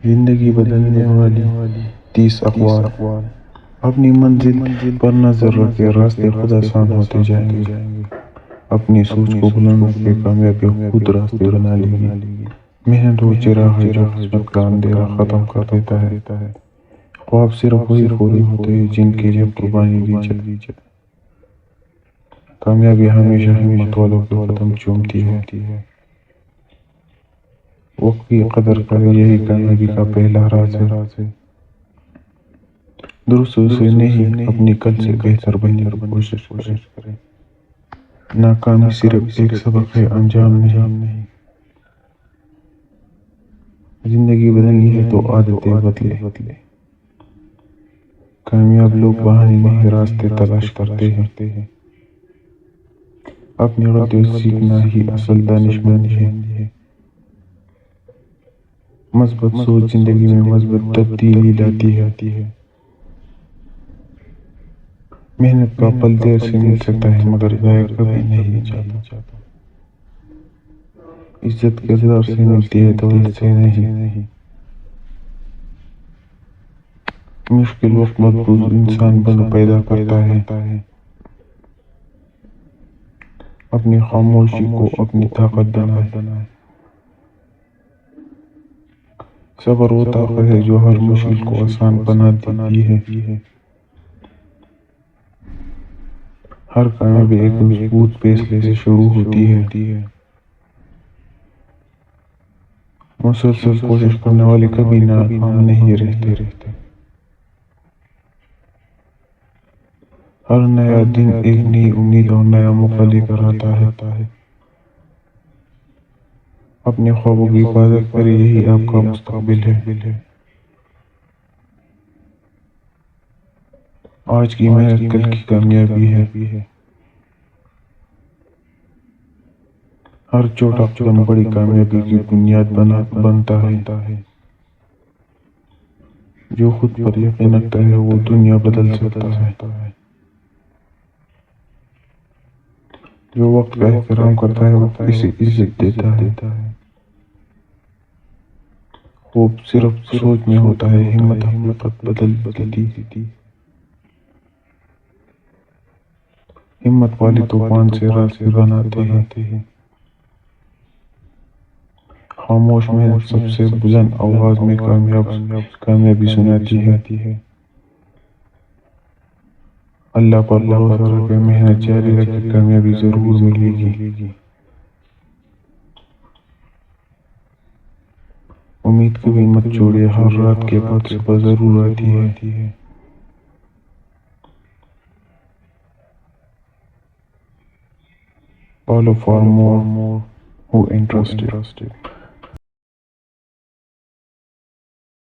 زندگی بدلنے والی 30 اقوال۔ اپنی منزل پر نظر رکھے، راستے خود آسان ہوتے جائیں گے۔ اپنی سوچ کو بلند رکھے، کامیابی خود راستے بنا لے گی۔ محنت وہ چراغ ہے جو قسمت کا اندھیرا ختم کر دیتا ہے۔ خواب صرف وہی پورے ہوتے ہیں جن کے لیے قربانی دی جائے۔ کامیابی ہمیشہ ہمت والوں کے قدم چومتی ہے۔ وقت کی قدر کرے، یہی کامیابی کا پہلا راز ہے۔ درست سے نہیں، اپنی کل سے بہتر بننے کی کوشش کرے۔ ناکامی صرف ایک سبق ہے، انجام نہیں۔ زندگی بدلنی ہے تو عادتیں بدلے۔ کامیاب لوگ بہانے نہیں، راستے تلاش کرتے ہیں۔ اپنی غلطیوں سے سیکھنا ہی اصل دانشمندی ہے۔ مثبت سوچ زندگی میں مثبت تبدیلی لاتی ہے۔ محنت کا پھل دیر سے مل سکتا ہے مگر ضائع کبھی نہیں جاتا۔ عزت کردار سے ملتی ہے، دولت سے نہیں۔ مشکل وقت مضبوط انسان پیدا کرتا ہے۔ اپنی خاموشی کو اپنی طاقت بنائے۔ صبر وہ طاقت ہے جو ہر مشکل کو آسان بنا دیتی ہے۔ ہر کامیابی ایک مضبوط فیصلے سے شروع ہوتی ہے۔ مسلسل کوشش کرنے والے کبھی ناکام نہیں رہتے۔ ہر نیا دن ایک نئی امید اور نیا موقع لے کر آتا ہے۔ اپنے خوابوں کی حفاظت کرے، یہی آپ کا مستقبل ہے۔ آج کی محنت کل کی کامیابی ہے۔ ہر چھوٹا قدم بڑی کامیابی کی بنیاد بنتا ہے۔ جو خود پر یقین رکھتا ہے وہ دنیا بدل سکتا ہے۔ جو وقت کا احترام کرتا ہے وہ اسے عزت دیتا ہے۔ خواب صرف سوچ میں ہوتا ہے، ہمت حقیقت بدل دیتی۔ ہمت والے طوفان سے راستے بناتے ہیں۔ خاموش محنت سب سے بلند آواز میں کامیابی سناتی ہے۔ اللہ پر بھروسہ رکھے، محنت جاری رکھے، کامیابی ضرور ملے گی۔ امید کبھی مت چھوڑے، ہر رات کے بعد صبح ضرور آتی ہے۔ Follow for more who interested.